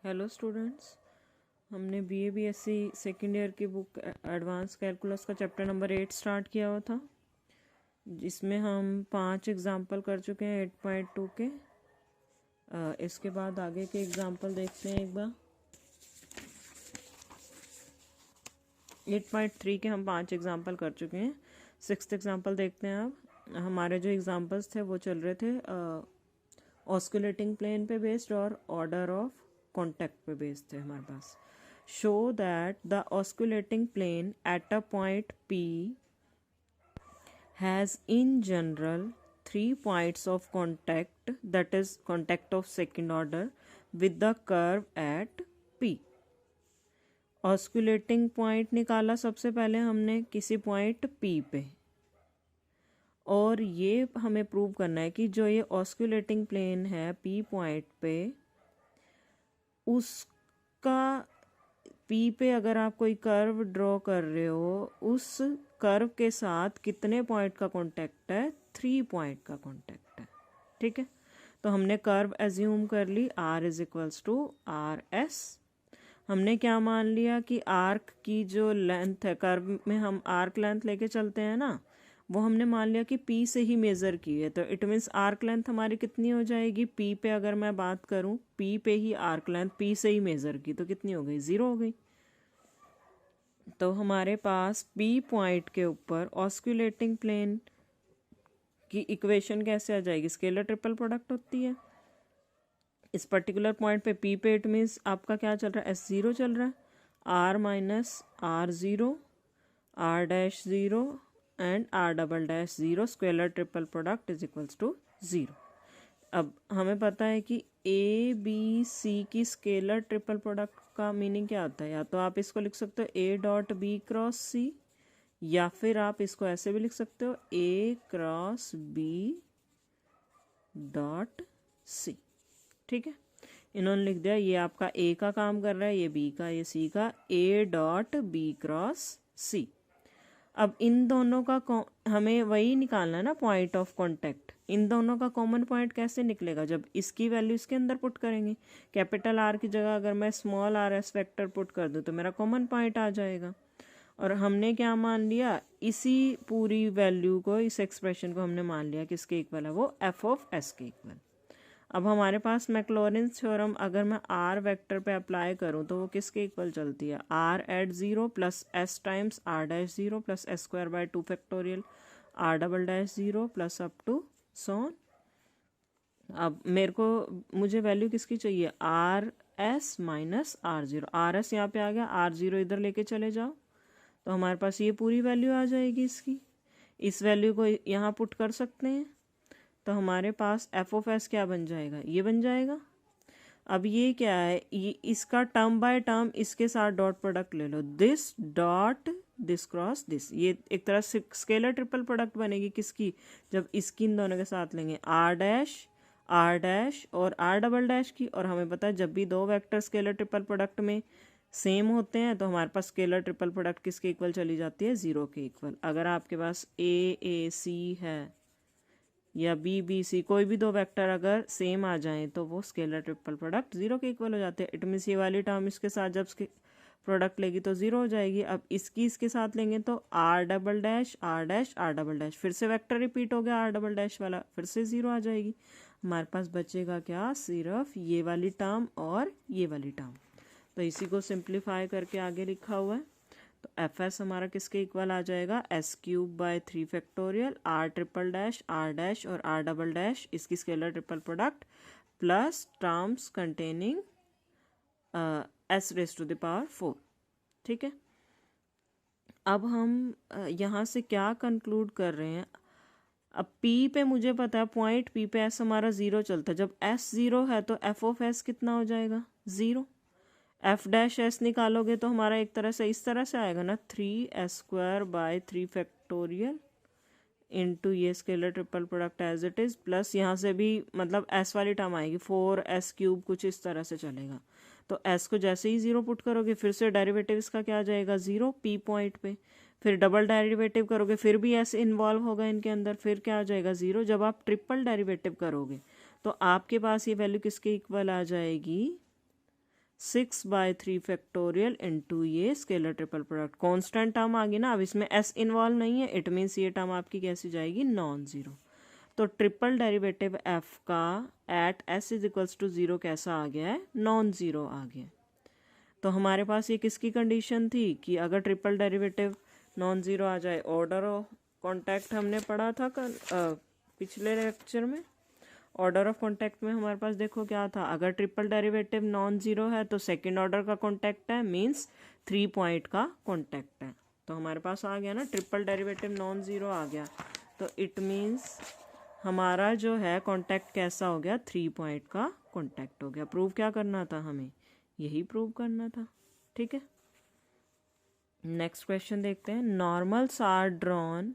Hello students, हमने BA BSc second year की book advance calculus का चैप्टर नंबर 8 स्टार्ट किया हुआ था, जिसमें हम 5 एग्जाम्पल कर चुके हैं 8.2 के। इसके बाद आगे के एग्जाम्पल देखते हैं एक बार। 8.3 के हम 5 एग्जाम्पल कर चुके हैं। 6th एग्जाम्पल देखते हैं। अब हमारे जो एग्जाम्पल्स थे वो चल रहे थे ऑस्कुलेटिंग प्लेन पे बेस्ड और ऑर्डर ऑफ कॉन्टैक्ट पे बेस्ड थे हमारे पास। Show that the osculating plane at a point P has in general 3 points of contact, that is contact of second order, with the curve at P. Osculating point निकाला सबसे पहले हमने किसी point P पे, और ये हमें प्रूव करना है कि जो ये ऑस्कुलेटिंग प्लेन है P पॉइंट पे, उसका P पे अगर आप कोई कर्व ड्रॉ कर रहे हो, उस कर्व के साथ कितने पॉइंट का कॉन्टैक्ट है? 3 पॉइंट का कॉन्टैक्ट है। ठीक है, तो हमने कर्व एज्यूम कर ली R is equals to R S. हमने क्या मान लिया कि आर्क की जो लेंथ है, कर्व में हम आर्क लेंथ लेके चलते हैं ना, वो हमने मान लिया कि P से ही मेज़र की है। तो इट मीन्स आर्क लेंथ हमारी कितनी हो जाएगी? P पे अगर मैं बात करूँ, P पे ही आर्क लेंथ P से ही मेज़र की, तो कितनी हो गई? 0 हो गई। तो हमारे पास P पॉइंट के ऊपर ऑस्कुलेटिंग प्लेन की इक्वेशन कैसे आ जाएगी? स्केलर ट्रिपल प्रोडक्ट होती है। इस पर्टिकुलर पॉइंट पे P पे इट मीन्स आपका क्या चल रहा है? S0 चल रहा है। R minus R0, R dash 0 and R double dash 0, scalar triple product is equals to 0। अब हमें पता है कि ए बी सी की स्केलर ट्रिपल प्रोडक्ट का मीनिंग क्या होता है? या तो आप इसको लिख सकते हो ए डॉट बी क्रॉस सी, या फिर आप इसको ऐसे भी लिख सकते हो ए क्रॉस बी डॉट सी। ठीक है, इन्होंने लिख दिया ये आपका ए का काम कर रहा है, ये बी का, ये सी का, ए डॉट बी क्रॉस सी। अब इन दोनों का हमें वही निकालना है ना, पॉइंट ऑफ कांटेक्ट। इन दोनों का कॉमन पॉइंट कैसे निकलेगा? जब इसकी वैल्यू इसके अंदर पुट करेंगे। कैपिटल आर की जगह अगर मैं small R S vector put कर दूं तो मेरा कॉमन पॉइंट आ जाएगा। और हमने क्या मान लिया? इसी पूरी वैल्यू को, इस एक्सप्रेशन को हमने मान लिया किसके इक्वल है? वो एफ ऑफ एस के इक्वल। अब हमारे पास मैक्लॉरिन्स थ्योरम अगर मैं आर वेक्टर पे अप्लाई करूं तो वो किसके इक्वल चलती है? R at 0 plus S times R dash 0 plus S square by 2 factorial R double dash 0 plus up to so on. अब मुझे वैल्यू किसकी चाहिए? R S minus R 0। R S यहाँ पे आ गया, आर 0 इधर लेके चले जाओ तो हमारे पास ये पूरी वैल्यू आ जाएगी इसकी। इस वैल्यू को यहाँ पुट कर सकते हैं तो हमारे पास एफ ऑफ एस क्या बन जाएगा? ये बन जाएगा। अब ये क्या है? ये इसका टर्म बाय टर्म इसके साथ डॉट प्रोडक्ट ले लो, this dot this cross this. ये एक तरह से स्केलर ट्रिपल प्रोडक्ट बनेगी किसकी? जब इसकी इन दोनों के साथ लेंगे आर डैश और आर डबल डैश की। और हमें पता है जब भी दो वेक्टर स्केलर ट्रिपल प्रोडक्ट में सेम होते हैं तो हमारे पास स्केलर ट्रिपल प्रोडक्ट किसके इक्वल चली जाती है? 0 के इक्वल। अगर आपके पास ए सी है या बी बी सी, कोई भी दो वेक्टर अगर सेम आ जाएं तो वो स्केलर ट्रिपल प्रोडक्ट 0 के इक्वल हो जाते हैं। इट मीन्स ये वाली टर्म इसके साथ जब प्रोडक्ट लेगी तो 0 हो जाएगी। अब इसके साथ लेंगे तो R double dash R dash R double dash, फिर से वेक्टर रिपीट हो गया आर डबल डैश वाला, फिर से 0 आ जाएगी। हमारे पास बचेगा क्या? सिर्फ ये वाली टर्म और ये वाली टर्म। तो इसी को सिंप्लीफाई करके आगे लिखा हुआ है। तो एफ एस हमारा किसके इक्वल आ जाएगा? S cube by 3 factorial R triple dash R dash और आर डबल डैश, इसकी scalar triple product plus terms containing S raise to the power 4। ठीक है, अब हम यहाँ से क्या कंक्लूड कर रहे हैं? अब P पे मुझे पता है पॉइंट P पे S हमारा 0 चलता है। जब S 0 है तो एफ ऑफ एस कितना हो जाएगा? 0। एफ डैश एस निकालोगे तो हमारा एक तरह से इस तरह से आएगा ना, 3s square by 3 factorial into ये scalar triple product as it is, plus यहाँ से भी मतलब s वाली टर्म आएगी 4s क्यूब, कुछ इस तरह से चलेगा। तो s को जैसे ही 0 पुट करोगे फिर से डेरिवेटिव इसका क्या आ जाएगा? 0 P पॉइंट पे। फिर डबल डेरिवेटिव करोगे फिर भी s इन्वॉल्व होगा इनके अंदर, फिर क्या आ जाएगा? 0। जब आप ट्रिपल डेरिवेटिव करोगे तो आपके पास ये वैल्यू किसके इक्वल आ जाएगी? 6/3 फैक्टोरियल इंटू ये scalar triple product. Constant term आ गई ना, अब इसमें एस इन्वॉल्व नहीं है, इट मीन्स ये टर्म आपकी कैसी जाएगी, नॉन ज़ीरो। तो ट्रिपल डेरिवेटिव एफ का at S is equals to zero कैसा आ गया है, नॉन ज़ीरो आ गया। तो हमारे पास ये किसकी कंडीशन थी कि अगर ट्रिपल डेरिवेटिव नॉन ज़ीरो आ जाए, ऑर्डर ऑफ कॉन्टैक्ट हमने पढ़ा था पिछले लेक्चर में। ऑर्डर ऑफ कॉन्टैक्ट में हमारे पास देखो क्या था, अगर ट्रिपल डेरिवेटिव नॉन ज़ीरो है तो सेकंड ऑर्डर का कॉन्टैक्ट है, मींस 3 पॉइंट का कॉन्टैक्ट है। तो हमारे पास आ गया ना, ट्रिपल डेरिवेटिव नॉन ज़ीरो आ गया, तो इट मीन्स हमारा जो है कॉन्टैक्ट कैसा हो गया, 3 पॉइंट का कॉन्टैक्ट हो गया। प्रूव क्या करना था हमें, यही प्रूव करना था। ठीक है, नेक्स्ट क्वेश्चन देखते हैं। Normals are drawn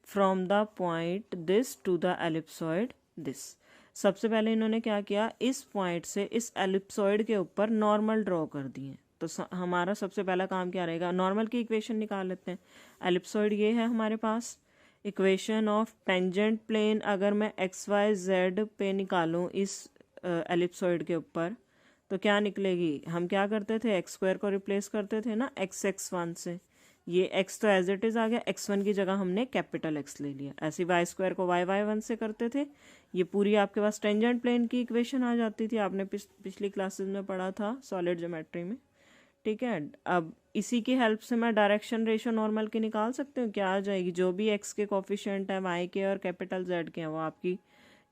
from the point this to the ellipsoid this. सबसे पहले इन्होंने क्या किया, इस पॉइंट से इस एलिप्सॉइड के ऊपर नॉर्मल ड्रॉ कर दिए। तो हमारा सबसे पहला काम क्या रहेगा, नॉर्मल की इक्वेशन निकाल लेते हैं। एलिप्सॉइड ये है हमारे पास, इक्वेशन ऑफ टेंजेंट प्लेन अगर मैं एक्स वाई जेड पे निकालूं इस एलिप्सॉइड के ऊपर तो क्या निकलेगी, हम क्या करते थे, एक्स स्क्वायर को रिप्लेस करते थे ना x1 से, ये x तो एज इट इज़ आ गया, x1 की जगह हमने कैपिटल X ले लिया। ऐसे वाई स्क्वायर को y1 से करते थे, ये पूरी आपके पास टेंजेंट प्लेन की इक्वेशन आ जाती थी, आपने पिछली क्लासेस में पढ़ा था सॉलिड ज्योमेट्री में। ठीक है, अब इसी की हेल्प से मैं डायरेक्शन रेशियो नॉर्मल की निकाल सकती हूँ। क्या आ जाएगी, जो भी x के कोफिशिएंट है y के और कैपिटल Z के हैं वो आपकी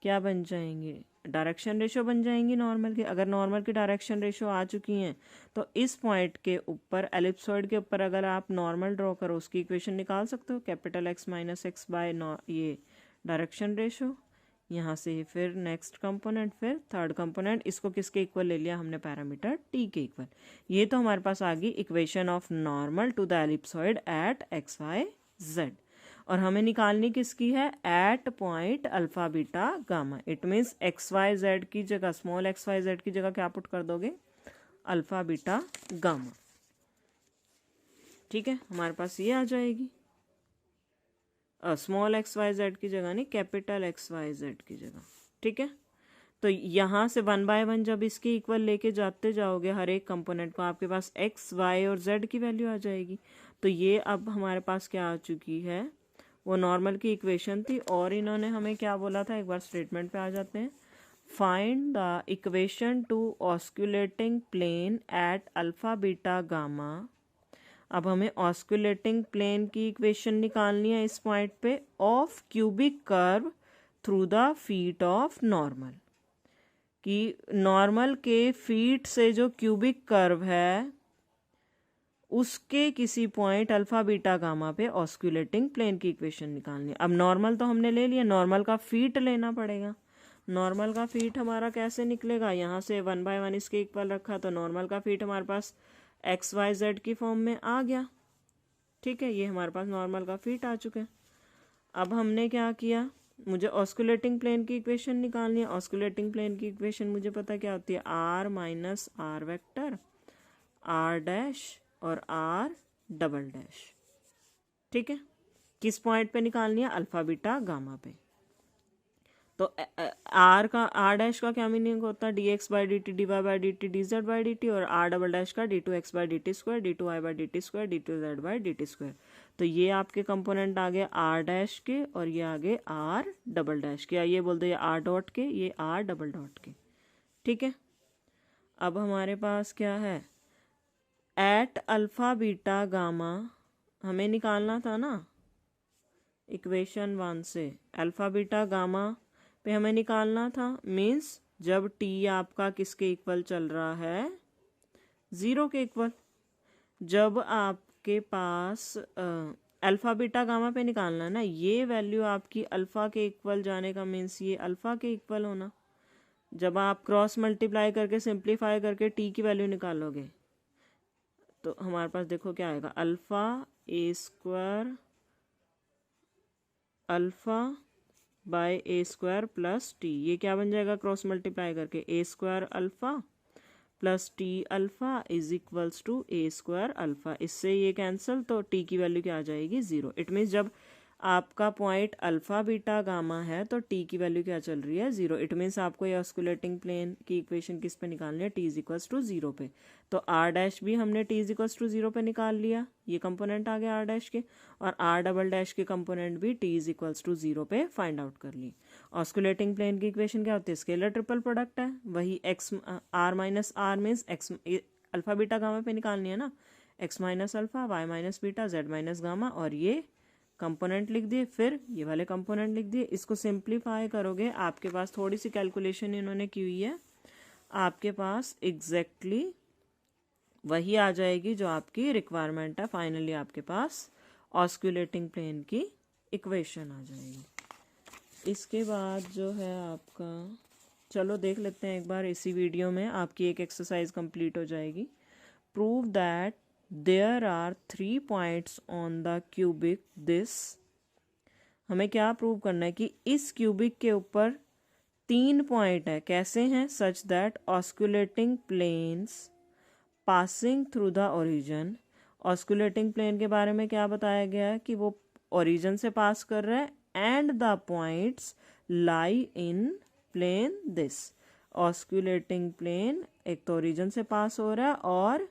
क्या बन जाएंगे, डायरेक्शन रेशियो बन जाएंगी नॉर्मल की। अगर नॉर्मल की डायरेक्शन रेशियो आ चुकी हैं तो इस पॉइंट के ऊपर एलिप्सॉइड के ऊपर अगर आप नॉर्मल ड्रॉ करो उसकी इक्वेशन निकाल सकते हो, capital X minus X by ये डायरेक्शन रेशियो। यहाँ से फिर नेक्स्ट कंपोनेंट, फिर थर्ड कंपोनेंट, इसको किसके इक्वल ले लिया हमने, पैरामीटर t के इक्वल। ये तो हमारे पास आ गई equation of normal to the ellipsoid at X Y Z. और हमें निकालनी किसकी है, at point alpha beta gamma. It means X Y Z की जगह, स्मॉल एक्स वाई जेड की जगह क्या पुट कर दोगे, अल्फा बीटा गामा। ठीक है, हमारे पास ये आ जाएगी, स्मॉल एक्स वाई जेड की जगह नहीं, कैपिटल एक्स वाई जेड की जगह। ठीक है, तो यहाँ से 1/1 जब इसके इक्वल लेके जाते जाओगे हर एक कंपोनेंट को, आपके पास एक्स वाई और जेड की वैल्यू आ जाएगी। तो ये अब हमारे पास क्या आ चुकी है, वो नॉर्मल की इक्वेशन थी। और इन्होंने हमें क्या बोला था, एक बार स्टेटमेंट पे आ जाते हैं। Find the equation to osculating plane at alpha beta gamma. अब हमें ऑस्कुलेटिंग प्लेन की इक्वेशन निकालनी है इस पॉइंट पे, of cubic curve through the feet of normal. कि नॉर्मल के फीट से जो क्यूबिक कर्व है उसके किसी पॉइंट अल्फा बीटा गामा पे ऑस्कुलेटिंग प्लेन की इक्वेशन निकालनी है। अब नॉर्मल तो हमने ले लिया, नॉर्मल का फीट लेना पड़ेगा। नॉर्मल का फीट हमारा कैसे निकलेगा, यहाँ से 1/1 इसके इक्वल रखा तो नॉर्मल का फीट हमारे पास एक्स वाई जेड की फॉर्म में आ गया। ठीक है, ये हमारे पास नॉर्मल का फीट आ चुके हैं। अब हमने क्या किया, मुझे ऑस्कुलेटिंग प्लेन की इक्वेशन निकालनी है। ऑस्कुलेटिंग प्लेन की इक्वेशन मुझे पता क्या होती है, R minus R vector, R dash और आर डबल डैश। ठीक है, किस पॉइंट पे निकालनी है, अल्फा बीटा गामा पे। तो आर का, आर डैश का क्या मीनिंग होता है, D X by D T, D Y by D T, D Z by D T, और आर डबल डैश का D two X by D T square, D two Y by D T square, D two Z by D T square. तो ये आपके component आ गए are dash के और ये आ गए आर डबल डैश के, या ये बोल दो ये आर डॉट के, ये आर डबल डॉट के। ठीक है, अब हमारे पास क्या है, एट अल्फा बीटा गामा हमें निकालना था ना इक्वेशन 1 से, अल्फा बीटा गामा पे हमें निकालना था। मीन्स जब टी आपका किसके इक्वल चल रहा है, 0 के इक्वल। जब आपके पास अल्फा बीटा गामा पे निकालना है ना, ये वैल्यू आपकी अल्फा के इक्वल जाने का मीन्स ये अल्फा के इक्वल होना। जब आप क्रॉस मल्टीप्लाई करके सिंप्लीफाई करके टी की वैल्यू निकालोगे तो हमारे पास देखो क्या आएगा, alpha A square alpha by A square plus T. ये क्या बन जाएगा क्रॉस मल्टीप्लाई करके, A square alpha plus T alpha is equals to A square alpha. इससे ये कैंसिल, तो टी की वैल्यू क्या आ जाएगी, 0। इट मीन्स जब आपका पॉइंट अल्फा बीटा गामा है तो टी की वैल्यू क्या चल रही है 0। इट मीन्स आपको ये ऑस्कुलेटिंग प्लेन की इक्वेशन किस पे निकालनी है टी इज इक्वल्स टू 0 पे। तो आर डैश भी हमने टी इज इक्वल्स टू 0 पे निकाल लिया, ये कंपोनेंट आ गया आर डैश के, और आर डबल डैश के कंपोनेंट भी टी इज इक्वल्स टू 0 पे फाइंड आउट कर ली। ऑस्कुलेटिंग प्लेन की इक्वेशन क्या होती है, स्केलर ट्रिपल प्रोडक्ट है, वही X R minus R means X alpha beta gamma पे निकालनी है ना, X minus alpha Y minus beta Z minus gamma, और ये कंपोनेंट लिख दिए, फिर ये वाले कंपोनेंट लिख दिए। इसको सिंप्लीफाई करोगे, आपके पास थोड़ी सी कैलकुलेशन इन्होंने की हुई है, आपके पास एग्जैक्टली वही आ जाएगी जो आपकी रिक्वायरमेंट है। फाइनली आपके पास ऑस्कुलेटिंग प्लेन की इक्वेशन आ जाएगी। इसके बाद जो है आपका, चलो देख लेते हैं एक बार इसी वीडियो में, आपकी एक एक्सरसाइज कंप्लीट हो जाएगी। Prove that there are 3 points on the cubic this. हमें क्या प्रूव करना है कि इस क्यूबिक के ऊपर 3 पॉइंट है, कैसे हैं, such that osculating planes passing through the origin. Osculating plane के बारे में क्या बताया गया है कि वो ओरिजिन से पास कर रहा है, and the points lie in plane this. Osculating plane एक तो ओरिजिन से पास हो रहा है और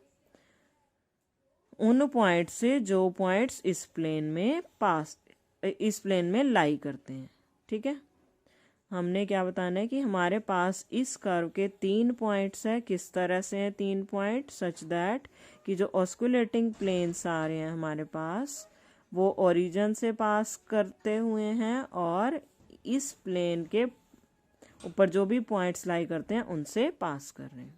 उन पॉइंट से जो पॉइंट्स इस प्लेन में लाई करते हैं। ठीक है, हमने क्या बताना है कि हमारे पास इस कर्व के 3 पॉइंट्स हैं। किस तरह से हैं 3 पॉइंट, सच दैट कि जो ऑस्कुलेटिंग प्लेन्स आ रहे हैं हमारे पास वो ओरिजिन से पास करते हुए हैं और इस प्लेन के ऊपर जो भी पॉइंट्स लाई करते हैं उनसे पास कर रहे हैं।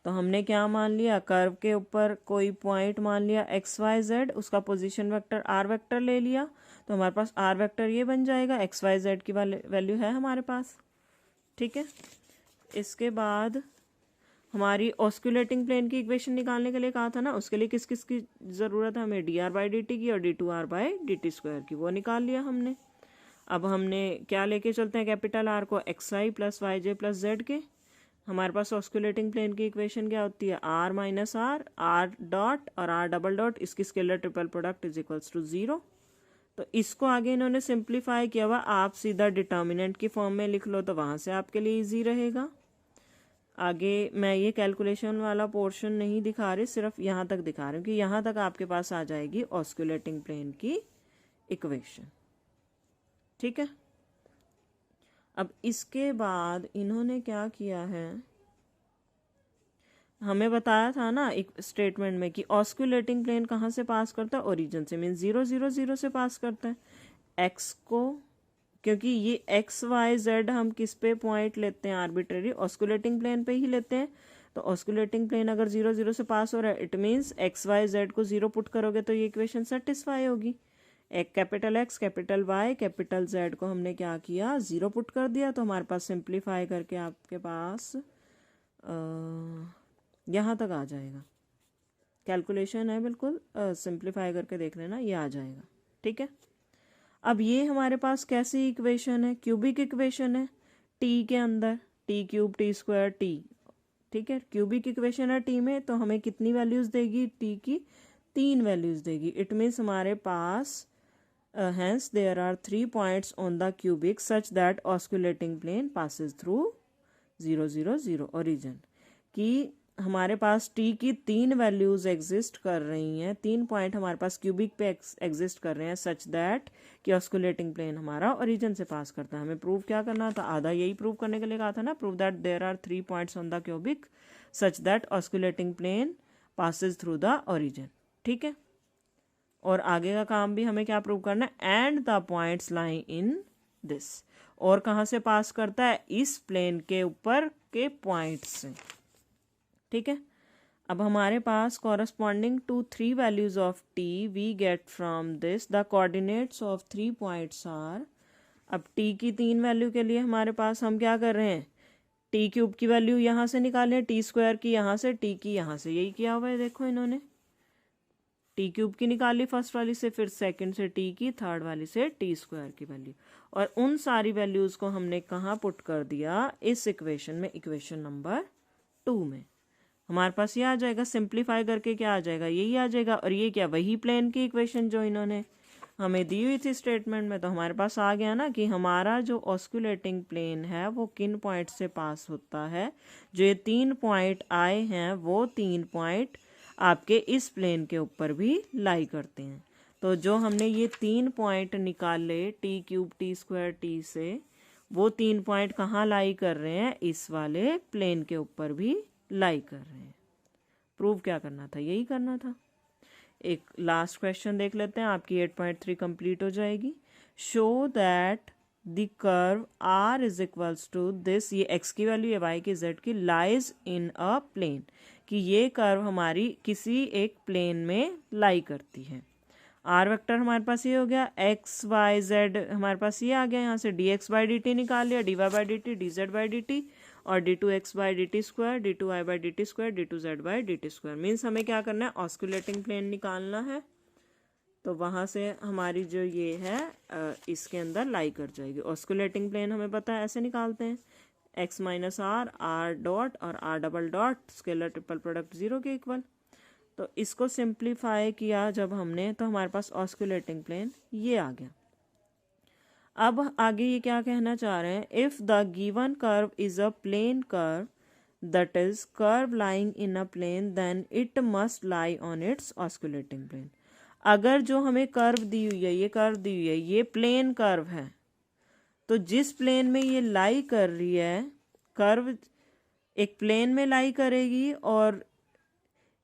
तो हमने क्या मान लिया, कर्व के ऊपर कोई पॉइंट मान लिया एक्स वाई जेड, उसका पोजीशन वेक्टर आर वेक्टर ले लिया, तो हमारे पास आर वेक्टर ये बन जाएगा, एक्स वाई जेड की वैल्यू है हमारे पास। ठीक है, इसके बाद हमारी ऑस्कुलेटिंग प्लेन की इक्वेशन निकालने के लिए कहा था ना, उसके लिए किस किस की ज़रूरत है, हमें D R by D T की और D two R by D T square की, वो निकाल लिया हमने। अब हमने क्या लेके चलते हैं कैपिटल आर को, X I plus Y J plus Z के। हमारे पास ऑस्कुलेटिंग प्लेन की इक्वेशन क्या होती है, आर माइनस आर डॉट और आर डबल डॉट, इसकी scalar triple product is equals to 0। तो इसको आगे इन्होंने सिंप्लीफाई किया हुआ, आप सीधा डिटर्मिनेंट की फॉर्म में लिख लो तो वहाँ से आपके लिए इजी रहेगा। आगे मैं ये कैलकुलेशन वाला पोर्शन नहीं दिखा रही, सिर्फ यहाँ तक दिखा रही हूँ कि यहाँ तक आपके पास आ जाएगी ऑस्कुलेटिंग प्लेन की इक्वेशन। ठीक है, अब इसके बाद इन्होंने क्या किया है, हमें बताया था ना एक स्टेटमेंट में कि ऑस्कुलेटिंग प्लेन कहाँ से पास करता है, ओरिजिन से, मीन 0 0 0 से पास करता है। एक्स को, क्योंकि ये एक्स वाई जेड हम किस पे पॉइंट लेते हैं, आर्बिट्रेरी ऑस्कुलेटिंग प्लेन पे ही लेते हैं। तो ऑस्कुलेटिंग प्लेन अगर 0 0 से पास हो रहा है, it means X Y Z को 0 पुट करोगे तो ये इक्वेशन सेटिस्फाई होगी। एक capital X capital Y capital Z को हमने क्या किया, 0 पुट कर दिया, तो हमारे पास सिंप्लीफाई करके आपके पास यहाँ तक आ जाएगा। कैलकुलेशन है बिल्कुल, सिंप्लीफाई करके देख लेना, ये आ जाएगा। ठीक है, अब ये हमारे पास कैसी इक्वेशन है, क्यूबिक इक्वेशन है, टी के अंदर T cube T square T. ठीक है, क्यूबिक इक्वेशन है टी में, तो हमें कितनी वैल्यूज देगी, टी की 3 वैल्यूज देगी। इट मीन्स हमारे पास hence there are 3 points on the cubic such that osculating plane passes through 0 0 0 origin। कि हमारे पास t की 3 वैल्यूज एग्जिस्ट कर रही हैं, 3 पॉइंट हमारे पास क्यूबिक पे एग्जिस्ट कर रहे हैं सच दैट कि ऑस्कुलेटिंग प्लेन हमारा ओरिजिन से पास करता है। हमें प्रूव क्या करना था, आधा यही प्रूव करने के लिए कहा था ना, prove that there are 3 points on the cubic such that osculating plane passes through the origin. ठीक है, और आगे का काम भी हमें क्या प्रूव करना है, and the points lie in this. और कहाँ से पास करता है, इस प्लेन के ऊपर के पॉइंट से। ठीक है, अब हमारे पास corresponding to 3 values of T we get from this the coordinates of 3 points are. अब टी की 3 वैल्यू के लिए हमारे पास हम क्या कर रहे हैं, टी क्यूब की वैल्यू यहाँ से निकालें, टी स्क्वायर की यहाँ से, टी की यहाँ से, यही किया हुआ है। देखो इन्होंने टी क्यूब की निकाली फर्स्ट वाली से, फिर सेकंड से टी की, थर्ड वाली से टी स्क्वायर की वैल्यू, और उन सारी वैल्यूज को हमने कहाँ पुट कर दिया, इस इक्वेशन में, इक्वेशन नंबर 2 में। हमारे पास ये आ जाएगा, सिंप्लीफाई करके क्या आ जाएगा, यही आ जाएगा। और ये क्या, वही प्लेन की इक्वेशन जो इन्होंने हमें दी हुई थी स्टेटमेंट में, तो हमारे पास आ गया ना कि हमारा जो ऑस्कुलेटिंग प्लेन है वो किन पॉइंट से पास होता है। जो ये 3 पॉइंट आए हैं वो 3 पॉइंट आपके इस प्लेन के ऊपर भी लाई करते हैं। तो जो हमने ये 3 पॉइंट निकाले t³ t² t से, वो 3 पॉइंट कहाँ लाई कर रहे हैं, इस वाले प्लेन के ऊपर भी लाई कर रहे हैं। प्रूव क्या करना था, यही करना था। एक लास्ट क्वेश्चन देख लेते हैं, आपकी 8.3 कंप्लीट हो जाएगी। Show that the curve r is equals to this, ये x की वैल्यू है, y की z की, लाइज इन अ प्लेन, कि ये कर्व हमारी किसी एक प्लेन में लाई करती है। r वेक्टर हमारे पास ये हो गया, x y z हमारे पास ये आ गया, यहाँ से dx बाई dt निकाल लिया, dy by dt, dz by dt, और d2x by dt square, d2y by dt square, d2z by dt square. Means हमें क्या करना है, ऑस्कुलेटिंग प्लेन निकालना है। तो वहाँ से हमारी जो ये है इसके अंदर लाई कर जाएगी। ऑस्कुलेटिंग प्लेन हमें पता है ऐसे निकालते हैं, x minus R, R dot और R double dot, scalar triple product 0 के इक्वल। तो इसको सिंप्लीफाई किया जब हमने, तो हमारे पास ऑस्कुलेटिंग प्लेन ये आ गया। अब आगे ये क्या कहना चाह रहे हैं, if the given curve is a plane curve, that is curve lying in a plane, then it must lie on its osculating plane. अगर जो हमें कर्व दी हुई है, ये कर्व दी हुई है, ये प्लेन कर्व है, तो जिस प्लेन में ये लाई कर रही है, कर्व एक प्लेन में लाई करेगी, और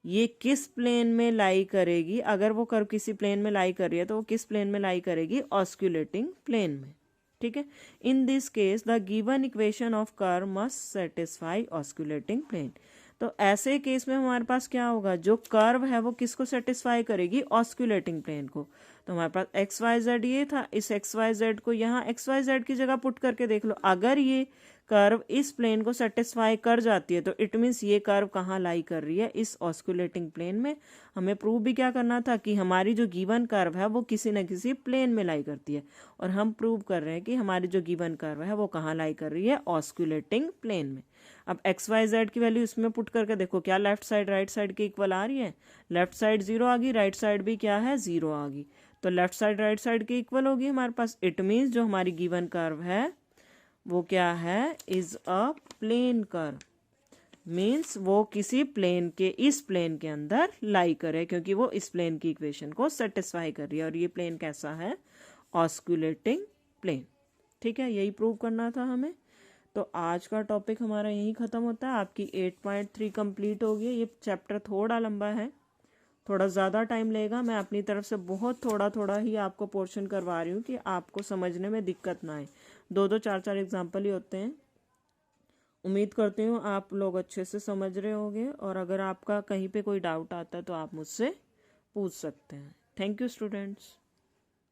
ये किस प्लेन में लाई करेगी, अगर वो कर्व किसी प्लेन में लाई कर रही है तो वो किस प्लेन में लाई करेगी, ऑस्कुलेटिंग प्लेन में। ठीक है, in this case the given equation of curve must satisfy osculating plane. तो ऐसे केस में हमारे पास क्या होगा, जो कर्व है वो किसको सेटिस्फाई करेगी, ऑस्कुलेटिंग प्लेन को। तो हमारे पास एक्स वाई जेड ये था, इस एक्स वाई जेड को यहाँ एक्स वाई जेड की जगह पुट करके देख लो, अगर ये कर्व इस प्लेन को सेटिस्फाई कर जाती है तो इट मीन्स ये कर्व कहाँ लाई कर रही है, इस ऑस्कुलेटिंग प्लेन में। हमें प्रूव भी क्या करना था कि हमारी जो गिवन कर्व है वो किसी न किसी प्लेन में लाई करती है, और हम प्रूव कर रहे हैं कि हमारी जो गिवन कर्व है वो कहाँ लाई कर रही है, ऑस्कुलेटिंग प्लेन में। अब एक्स वाई जेड की वैल्यू इसमें पुट करके देखो, क्या लेफ्ट साइड राइट साइड के इक्वल आ रही है, लेफ्ट साइड 0 आ गई, राइट साइड भी क्या है, 0 आ गई, तो लेफ्ट साइड राइट साइड के इक्वल होगी हमारे पास। इट मीन्स जो हमारी गिवन कर्व है वो क्या है, is a plane curve, means वो किसी प्लेन के, इस प्लेन के अंदर लाई करे, क्योंकि वो इस प्लेन की इक्वेशन को सेटिस्फाई कर रही है, और ये प्लेन कैसा है, ऑस्कुलेटिंग प्लेन। ठीक है, यही प्रूव करना था हमें। तो आज का टॉपिक हमारा यही ख़त्म होता है, आपकी 8.3 कंप्लीट हो गई। ये चैप्टर थोड़ा लंबा है, थोड़ा ज़्यादा टाइम लेगा, मैं अपनी तरफ से बहुत थोड़ा थोड़ा ही आपको पोर्शन करवा रही हूँ कि आपको समझने में दिक्कत ना आए। 2-2 4-4 एग्जाम्पल ही होते हैं। उम्मीद करती हूँ आप लोग अच्छे से समझ रहे होंगे, और अगर आपका कहीं पे कोई डाउट आता है तो आप मुझसे पूछ सकते हैं। Thank you students.